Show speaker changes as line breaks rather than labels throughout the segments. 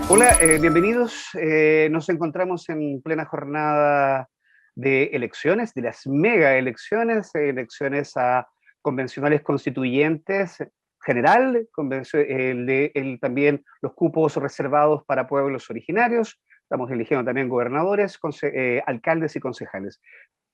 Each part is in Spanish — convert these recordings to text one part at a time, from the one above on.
Hola, bienvenidos. Nos encontramos en plena jornada de elecciones, de las mega elecciones, elecciones a convencionales constituyentes general, también los cupos reservados para pueblos originarios. Estamos eligiendo también gobernadores, alcaldes y concejales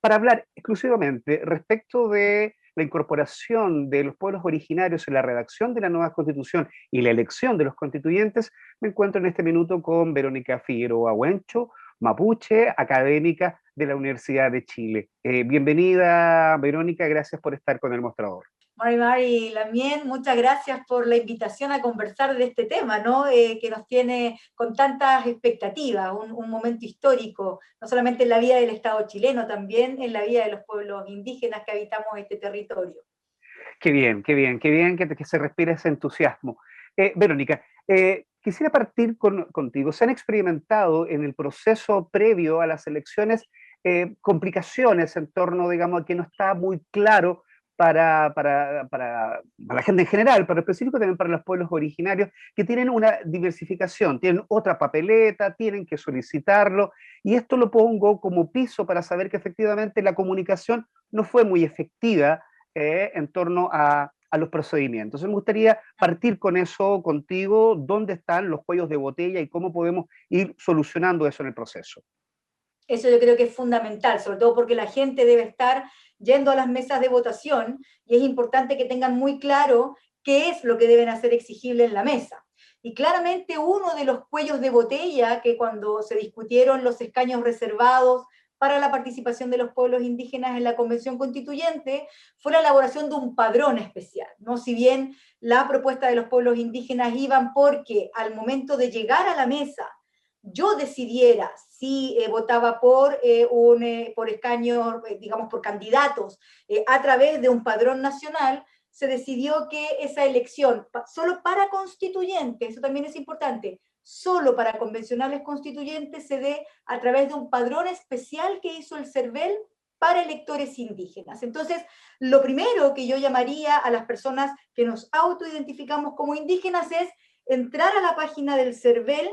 para hablar exclusivamente respecto de la incorporación de los pueblos originarios en la redacción de la nueva constitución y la elección de los constituyentes. Me encuentro en este minuto con Verónica Figueroa Huencho, mapuche, académica de la Universidad de Chile. Bienvenida, Verónica, gracias por estar con el mostrador.
Mari Lamien, muchas gracias por la invitación a conversar de este tema, ¿no? Que nos tiene con tantas expectativas, un momento histórico, no solamente en la vida del Estado chileno, también en la vida de los pueblos indígenas que habitamos este territorio.
Qué bien, qué bien, qué bien que se respira ese entusiasmo. Verónica, quisiera partir contigo. ¿Se han experimentado en el proceso previo a las elecciones complicaciones en torno, digamos, a que no está muy claro para la gente en general, pero específico también para los pueblos originarios, que tienen una diversificación, tienen otra papeleta, tienen que solicitarlo, y esto lo pongo como piso para saber que efectivamente la comunicación no fue muy efectiva en torno a los procedimientos. Me gustaría partir con eso contigo, dónde están los cuellos de botella y cómo podemos ir solucionando eso en el proceso.
Eso yo creo que es fundamental, sobre todo porque la gente debe estar yendo a las mesas de votación y es importante que tengan muy claro qué es lo que deben hacer exigible en la mesa. Y claramente uno de los cuellos de botella que cuando se discutieron los escaños reservados para la participación de los pueblos indígenas en la Convención Constituyente fue la elaboración de un padrón especial, ¿no? Si bien la propuesta de los pueblos indígenas iban porque al momento de llegar a la mesa yo decidiera si votaba por escaños, digamos, por candidatos a través de un padrón nacional, se decidió que esa elección, solo para constituyentes, eso también es importante, solo para convencionales constituyentes se dé a través de un padrón especial que hizo el CERVEL para electores indígenas. Entonces, lo primero que yo llamaría a las personas que nos autoidentificamos como indígenas es entrar a la página del CERVEL,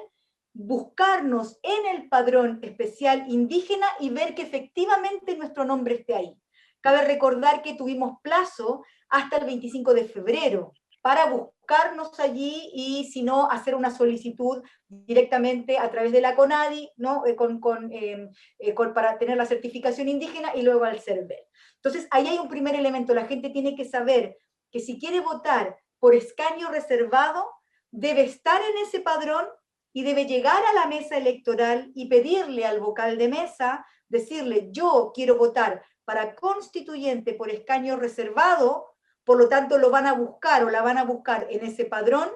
buscarnos en el padrón especial indígena y ver que efectivamente nuestro nombre esté ahí. Cabe recordar que tuvimos plazo hasta el 25 de febrero para buscarnos allí y si no, hacer una solicitud directamente a través de la CONADI, ¿no? Para tener la certificación indígena y luego al CERVEL. Entonces, ahí hay un primer elemento, la gente tiene que saber que si quiere votar por escaño reservado, debe estar en ese padrón y debe llegar a la mesa electoral y pedirle al vocal de mesa, decirle, yo quiero votar para constituyente por escaño reservado, por lo tanto lo van a buscar o la van a buscar en ese padrón,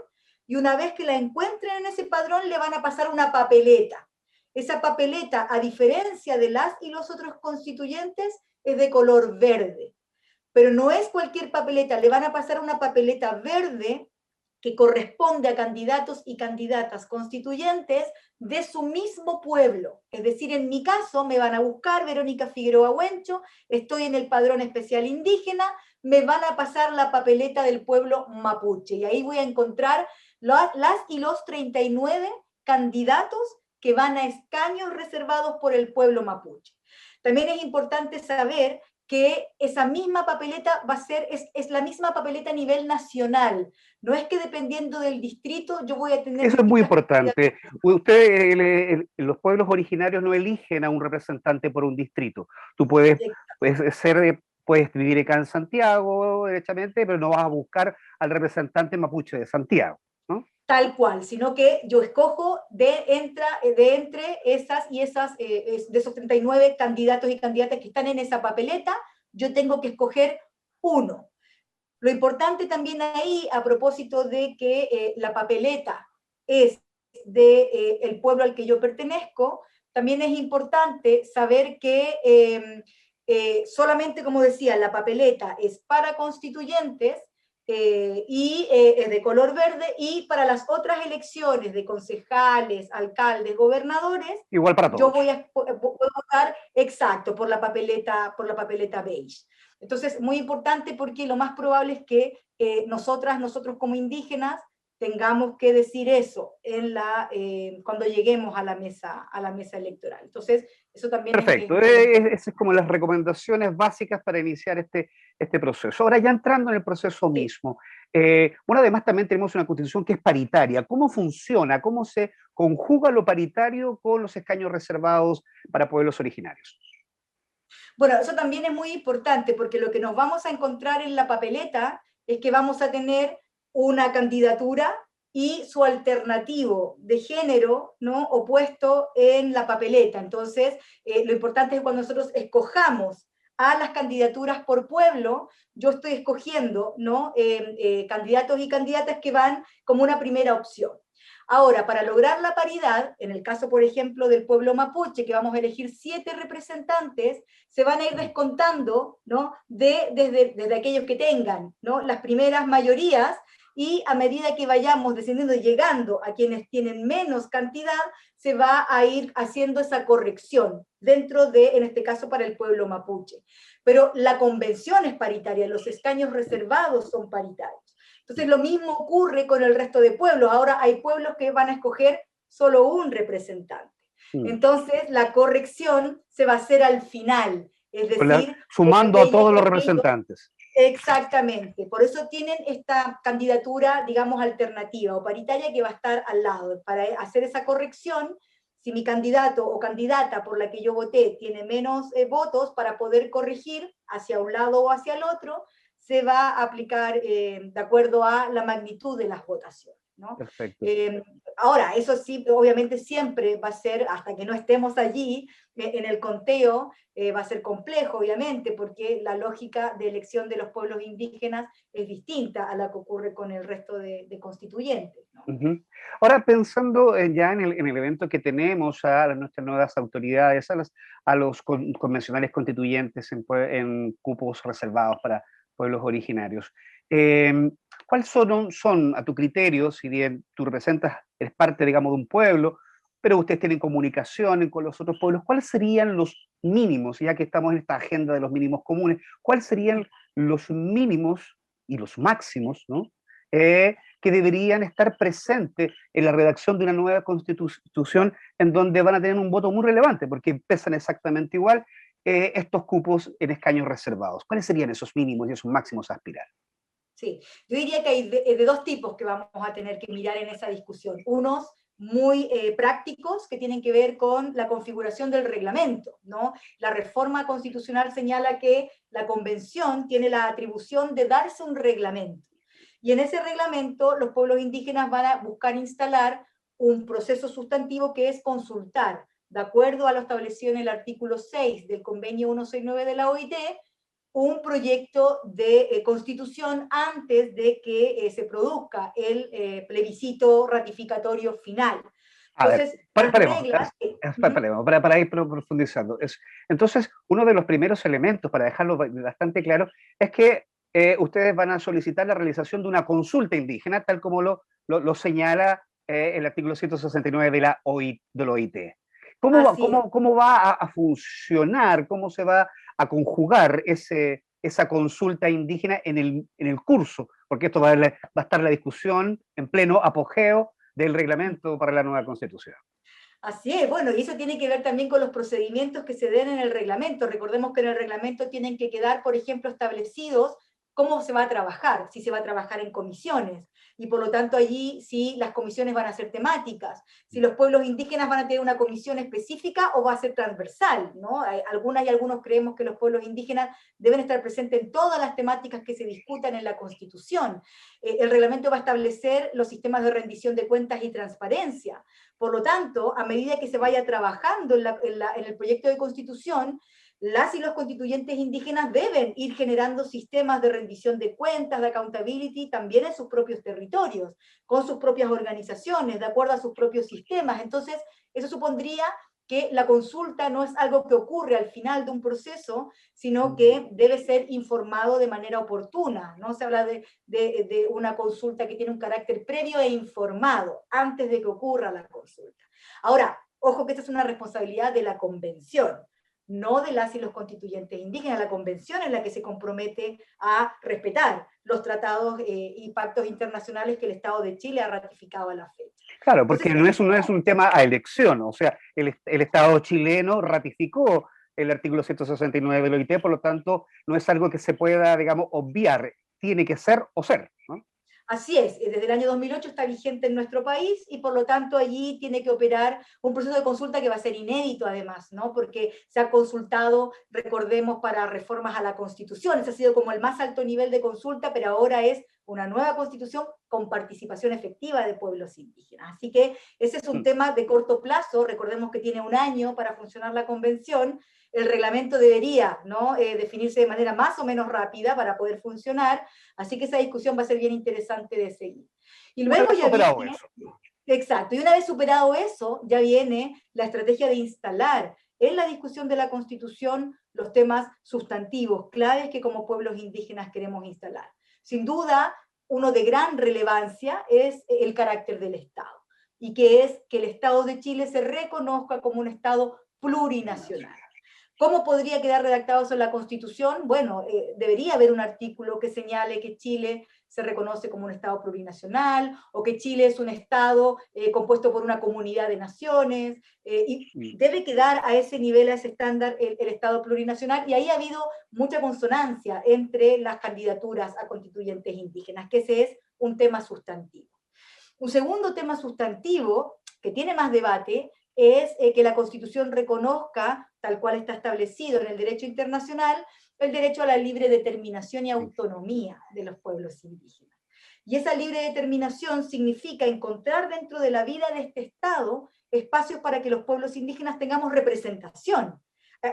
y una vez que la encuentren en ese padrón le van a pasar una papeleta. Esa papeleta, a diferencia de las y los otros constituyentes, es de color verde. Pero no es cualquier papeleta, le van a pasar una papeleta verde que corresponde a candidatos y candidatas constituyentes de su mismo pueblo. Es decir, en mi caso me van a buscar Verónica Figueroa Huencho, estoy en el padrón especial indígena, me van a pasar la papeleta del pueblo mapuche y ahí voy a encontrar las y los 39 candidatos que van a escaños reservados por el pueblo mapuche. También es importante saber que esa misma papeleta va a ser, es la misma papeleta a nivel nacional. No es que dependiendo del distrito yo voy a tener
Eso es muy
distintas
importante. Ustedes, los pueblos originarios no eligen a un representante por un distrito. Tú puedes vivir acá en Santiago, derechamente, pero no vas a buscar al representante mapuche de Santiago, ¿no?
tal cual, sino que yo escojo entre esas y esas, de esos 39 candidatos y candidatas que están en esa papeleta, yo tengo que escoger uno. Lo importante también ahí, a propósito de que la papeleta es del pueblo al que yo pertenezco, también es importante saber que solamente, como decía, la papeleta es para constituyentes es de color verde, y para las otras elecciones de concejales, alcaldes, gobernadores,
Igual para
yo
todos.
voy a votar exacto por la papeleta beige. Entonces, muy importante porque lo más probable es que nosotros como indígenas tengamos que decir eso cuando lleguemos a la mesa electoral. Entonces, eso también
Perfecto, esas es como las recomendaciones básicas para iniciar este proceso. Ahora ya entrando en el proceso
sí.
mismo, bueno, además también tenemos una constitución que es paritaria. ¿Cómo funciona? ¿Cómo se conjuga lo paritario con los escaños reservados para pueblos originarios?
Bueno, eso también es muy importante porque lo que nos vamos a encontrar en la papeleta es que vamos a tener una candidatura y su alternativo de género, ¿no?, opuesto en la papeleta. Entonces, lo importante es que cuando nosotros escojamos a las candidaturas por pueblo, yo estoy escogiendo, ¿no?, candidatos y candidatas que van como una primera opción. Ahora, para lograr la paridad, en el caso, por ejemplo, del pueblo mapuche, que vamos a elegir 7 representantes, se van a ir descontando, ¿no?, desde aquellos que tengan, ¿no?, las primeras mayorías, y a medida que vayamos descendiendo y llegando a quienes tienen menos cantidad, se va a ir haciendo esa corrección dentro de, en este caso, para el pueblo mapuche. Pero la convención es paritaria, los escaños reservados son paritarios. Entonces lo mismo ocurre con el resto de pueblos. Ahora hay pueblos que van a escoger solo un representante. Entonces la corrección se va a hacer al final, es decir,
sumando a todos los representantes.
Exactamente, por eso tienen esta candidatura, digamos, alternativa o paritaria que va a estar al lado, para hacer esa corrección. Si mi candidato o candidata por la que yo voté tiene menos votos, para poder corregir hacia un lado o hacia el otro, se va a aplicar de acuerdo a la magnitud de las votaciones, ¿no?
Perfecto.
Ahora, eso sí, obviamente siempre va a ser, hasta que no estemos allí, en el conteo, va a ser complejo, obviamente, porque la lógica de elección de los pueblos indígenas es distinta a la que ocurre con el resto de constituyentes, ¿no?
Ahora, pensando ya en el evento que tenemos a nuestras nuevas autoridades, a los convencionales constituyentes en cupos reservados para pueblos originarios, ¿cuáles son, a tu criterio, si bien tú representas, eres parte, digamos, de un pueblo, pero ustedes tienen comunicación con los otros pueblos, cuáles serían los mínimos, ya que estamos en esta agenda de los mínimos comunes, cuáles serían los mínimos y los máximos, ¿no?, que deberían estar presentes en la redacción de una nueva constitución en donde van a tener un voto muy relevante, porque pesan exactamente igual estos cupos en escaños reservados? ¿Cuáles serían esos mínimos y esos máximos a aspirar?
Sí, yo diría que hay de dos tipos que vamos a tener que mirar en esa discusión. Unos muy prácticos, que tienen que ver con la configuración del reglamento, ¿no? La reforma constitucional señala que la convención tiene la atribución de darse un reglamento. Y en ese reglamento los pueblos indígenas van a buscar instalar un proceso sustantivo que es consultar, de acuerdo a lo establecido en el artículo 6 del convenio 169 de la OIT, un proyecto de constitución antes de que se produzca el plebiscito ratificatorio final.
A ver,
Entonces, las reglas...
para ir profundizando. Entonces, uno de los primeros elementos, para dejarlo bastante claro, es que ustedes van a solicitar la realización de una consulta indígena, tal como lo señala el artículo 169 de la OIT. ¿Cómo va a funcionar? ¿Cómo se va a conjugar esa consulta indígena en el curso? Porque esto va a estar la discusión en pleno apogeo del reglamento para la nueva constitución.
Así es, bueno, y eso tiene que ver también con los procedimientos que se den en el reglamento. Recordemos que en el reglamento tienen que quedar, por ejemplo, establecidos cómo se va a trabajar, si se va a trabajar en comisiones, y por lo tanto allí sí las comisiones van a ser temáticas, si los pueblos indígenas van a tener una comisión específica o va a ser transversal, ¿no? Algunas y algunos creemos que los pueblos indígenas deben estar presentes en todas las temáticas que se discutan en la Constitución. El reglamento va a establecer los sistemas de rendición de cuentas y transparencia. Por lo tanto, a medida que se vaya trabajando en el proyecto de constitución, las y los constituyentes indígenas deben ir generando sistemas de rendición de cuentas, de accountability, también en sus propios territorios, con sus propias organizaciones, de acuerdo a sus propios sistemas. Entonces, eso supondría que la consulta no es algo que ocurre al final de un proceso, sino que debe ser informado de manera oportuna. No se habla de una consulta que tiene un carácter previo e informado antes de que ocurra la consulta. Ahora, ojo que esta es una responsabilidad de la convención. no de las y los constituyentes indígenas. La convención es la que se compromete a respetar los tratados y pactos internacionales que el Estado de Chile ha ratificado a la fecha.
Claro,
Entonces,
porque no es un tema a elección, o sea, el Estado chileno ratificó el artículo 169 de la OIT, por lo tanto, no es algo que se pueda, digamos, obviar, tiene que ser o ser, ¿no?
así es, desde el año 2008 está vigente en nuestro país y por lo tanto allí tiene que operar un proceso de consulta que va a ser inédito además, ¿no? Porque se ha consultado, recordemos, para reformas a la Constitución, ese ha sido como el más alto nivel de consulta, pero ahora es una nueva Constitución con participación efectiva de pueblos indígenas. Así que ese es un tema de corto plazo, recordemos que tiene un año para funcionar la convención, el reglamento debería, ¿no? Definirse de manera más o menos rápida para poder funcionar, así que esa discusión va a ser bien interesante de seguir. Y
Una
luego
vez
ya
superado
viene,
eso.
exacto, y una vez superado eso, ya viene la estrategia de instalar en la discusión de la Constitución los temas sustantivos, claves que como pueblos indígenas queremos instalar. Sin duda, uno de gran relevancia es el carácter del Estado, y que es que el Estado de Chile se reconozca como un Estado plurinacional. ¿Cómo podría quedar redactado eso en la Constitución? Bueno, debería haber un artículo que señale que Chile se reconoce como un Estado plurinacional, o que Chile es un Estado compuesto por una comunidad de naciones, y debe quedar a ese nivel, a ese estándar, el Estado plurinacional, y ahí ha habido mucha consonancia entre las candidaturas a constituyentes indígenas, que ese es un tema sustantivo. Un segundo tema sustantivo, que tiene más debate, es que la Constitución reconozca, tal cual está establecido en el derecho internacional, el derecho a la libre determinación y autonomía de los pueblos indígenas. Y esa libre determinación significa encontrar dentro de la vida de este Estado espacios para que los pueblos indígenas tengamos representación.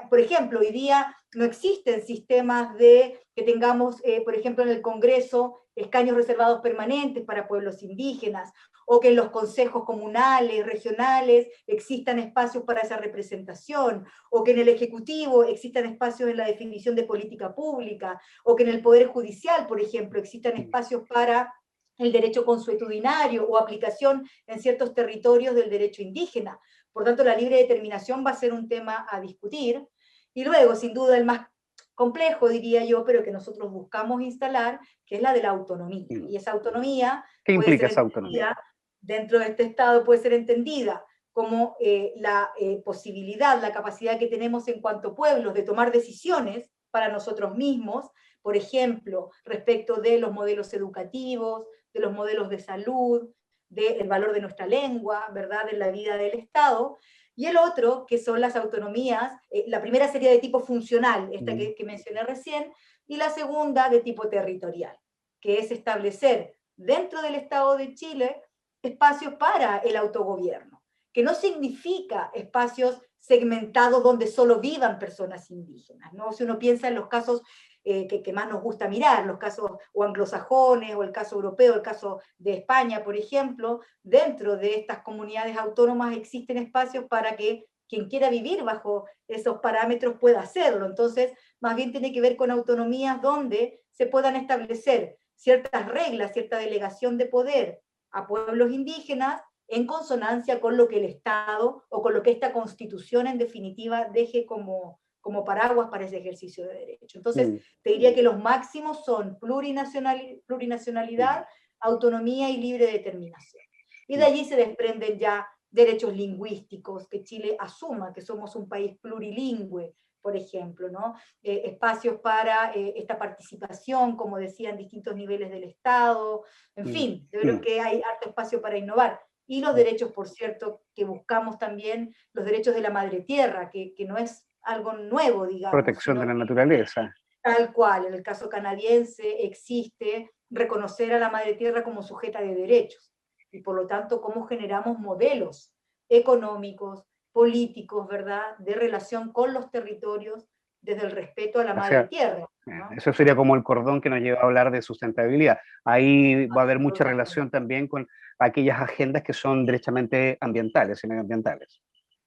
Por ejemplo, hoy día no existen sistemas de que tengamos, por ejemplo, en el Congreso, escaños reservados permanentes para pueblos indígenas, o que en los consejos comunales, regionales, existan espacios para esa representación, o que en el Ejecutivo existan espacios en la definición de política pública, o que en el Poder Judicial, por ejemplo, existan espacios para el derecho consuetudinario o aplicación en ciertos territorios del derecho indígena. Por tanto, la libre determinación va a ser un tema a discutir. Y luego, sin duda, el más complejo, diría yo, pero que nosotros buscamos instalar, que es la de la autonomía. Y esa autonomía
¿Qué
puede
implica
ser
esa autonomía?
entendida, dentro de este Estado puede ser entendida como la posibilidad, la capacidad que tenemos en cuanto pueblos de tomar decisiones para nosotros mismos, por ejemplo, respecto de los modelos educativos, de los modelos de salud, del valor de nuestra lengua, ¿verdad?, en la vida del Estado. Y el otro, que son las autonomías, la primera sería de tipo funcional, esta que mencioné recién, y la segunda de tipo territorial, que es establecer dentro del Estado de Chile espacios para el autogobierno, que no significa espacios segmentados donde solo vivan personas indígenas, ¿no? Si uno piensa en los casos que más nos gusta mirar, los casos o anglosajones, o el caso europeo, el caso de España, por ejemplo, dentro de estas comunidades autónomas existen espacios para que quien quiera vivir bajo esos parámetros pueda hacerlo. Entonces, más bien tiene que ver con autonomías donde se puedan establecer ciertas reglas, cierta delegación de poder a pueblos indígenas en consonancia con lo que el Estado o con lo que esta Constitución en definitiva deje como paraguas para ese ejercicio de derecho. Entonces, te diría que los máximos son plurinacionalidad, autonomía y libre determinación. Y de allí se desprenden ya derechos lingüísticos, que Chile asuma que somos un país plurilingüe, por ejemplo, ¿no? Espacios para esta participación, como decía, en distintos niveles del Estado, en fin, yo creo que hay harto espacio para innovar. Y los derechos, por cierto, que buscamos también, los derechos de la madre tierra, que no es algo nuevo, digamos,
Protección
sino
de la
que
naturaleza.
tal cual, en el caso canadiense existe reconocer a la madre tierra como sujeta de derechos, y por lo tanto cómo generamos modelos económicos, políticos, ¿verdad?, de relación con los territorios desde el respeto a la
O
madre
sea,
tierra, ¿no?
eso sería como el cordón que nos lleva a hablar de sustentabilidad. Ahí va a haber mucha
Absolutamente.
relación también con aquellas agendas que son derechamente ambientales y medioambientales.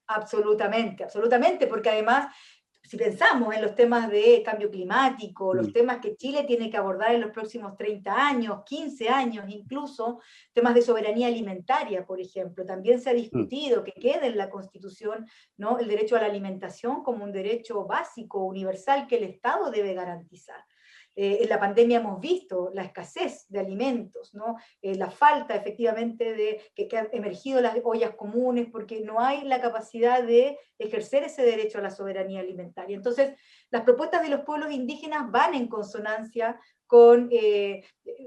Absolutamente, absolutamente, porque además si pensamos en los temas de cambio climático, los
Mm.
temas que Chile tiene que abordar en los próximos 30 años, 15 años incluso, temas de soberanía alimentaria, por ejemplo, también se ha
Mm.
discutido que quede en la Constitución, ¿no?, el derecho a la alimentación como un derecho básico, universal, que el Estado debe garantizar. En la pandemia hemos visto la escasez de alimentos, ¿no? La falta efectivamente de que han emergido las ollas comunes porque no hay la capacidad de ejercer ese derecho a la soberanía alimentaria. Entonces, las propuestas de los pueblos indígenas van en consonancia con,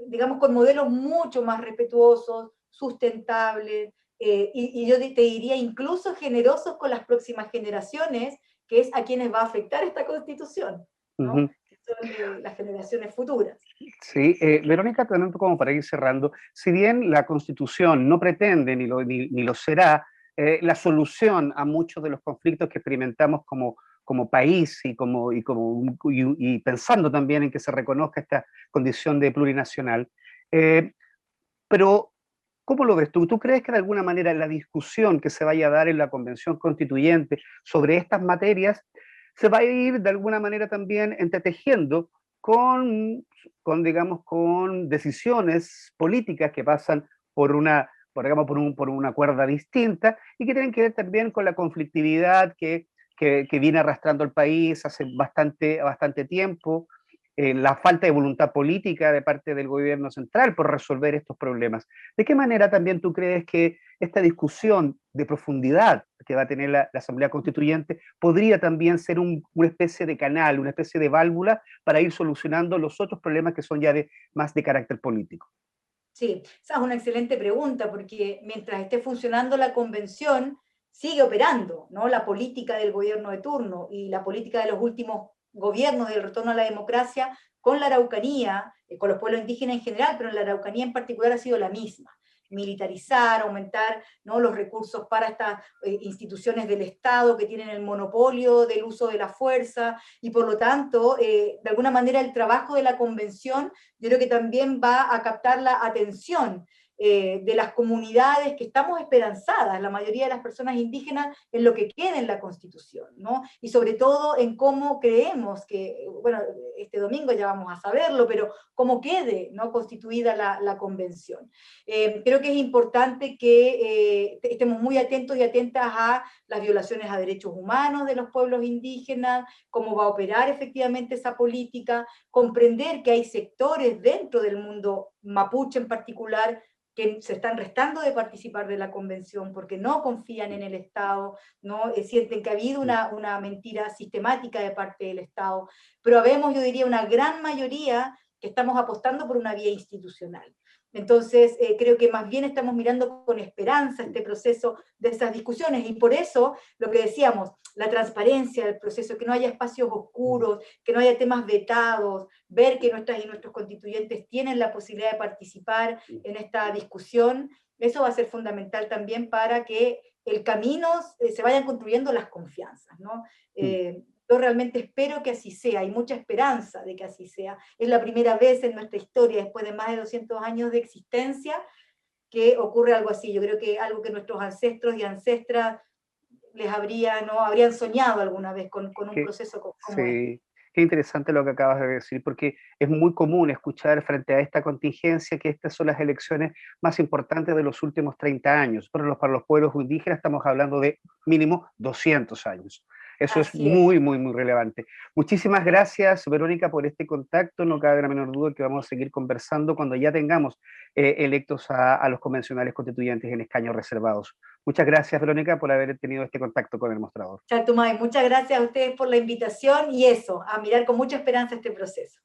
digamos, con modelos mucho más respetuosos, sustentables, y yo te diría incluso generosos con las próximas generaciones, que es a quienes va a afectar esta Constitución, ¿no?,
Ujú.
que son las generaciones futuras.
Sí, Verónica, también como para ir cerrando, si bien la Constitución no pretende ni lo será la solución a muchos de los conflictos que experimentamos como país y pensando también en que se reconozca esta condición de plurinacional, eh, pero ¿cómo lo ves tú? ¿Tú crees que de alguna manera la discusión que se vaya a dar en la Convención Constituyente sobre estas materias se va a ir de alguna manera también entretejiendo digamos, con decisiones políticas que pasan digamos, por una cuerda distinta y que tienen que ver también con la conflictividad que viene arrastrando el país hace bastante tiempo, la falta de voluntad política de parte del gobierno central por resolver estos problemas? ¿De qué manera también tú crees que esta discusión de profundidad que va a tener la Asamblea Constituyente podría también ser una especie de canal, una especie de válvula para ir solucionando los otros problemas que son ya más de carácter político?
Sí, esa es una excelente pregunta, porque mientras esté funcionando la convención, sigue operando, ¿no?, la política del gobierno de turno y la política de los últimos gobiernos del retorno a la democracia con la Araucanía, con los pueblos indígenas en general, pero en la Araucanía en particular ha sido la misma: militarizar, aumentar, ¿no?, los recursos para estas instituciones del Estado que tienen el monopolio del uso de la fuerza, y por lo tanto, de alguna manera el trabajo de la convención yo creo que también va a captar la atención de las comunidades que estamos esperanzadas, la mayoría de las personas indígenas, en lo que quede en la Constitución, ¿no? Y sobre todo en cómo creemos que, bueno, este domingo ya vamos a saberlo, pero cómo quede, ¿no?, constituida la convención. Creo que es importante que estemos muy atentos y atentas a las violaciones a derechos humanos de los pueblos indígenas, cómo va a operar efectivamente esa política, comprender que hay sectores dentro del mundo mapuche en particular que se están restando de participar de la convención porque no confían en el Estado, ¿no? Sienten que ha habido una mentira sistemática de parte del Estado, pero habemos, yo diría, una gran mayoría que estamos apostando por una vía institucional. Entonces, creo que más bien estamos mirando con esperanza este proceso de esas discusiones, y por eso lo que decíamos, la transparencia del proceso, que no haya espacios oscuros, que no haya temas vetados, ver que nuestras y nuestros constituyentes tienen la posibilidad de participar en esta discusión, eso va a ser fundamental también para que el camino se vayan construyendo las confianzas, ¿no? Yo realmente espero que así sea, hay mucha esperanza de que así sea. Es la primera vez en nuestra historia, después de más de 200 años de existencia, que ocurre algo así. Yo creo que algo que nuestros ancestros y ancestras ¿no?, habrían soñado alguna vez con un
Que,
proceso como este.
sí, qué interesante lo que acabas de decir, porque es muy común escuchar frente a esta contingencia que estas son las elecciones más importantes de los últimos 30 años, pero para los pueblos indígenas estamos hablando de mínimo 200 años. Eso es
Así es.
muy relevante. Muchísimas gracias, Verónica, por este contacto. No cabe la menor duda que vamos a seguir conversando cuando ya tengamos electos a los convencionales constituyentes en escaños reservados. Muchas gracias, Verónica, por haber tenido este contacto con el mostrador.
Chatumay, muchas gracias a ustedes por la invitación y eso, a mirar con mucha esperanza este proceso.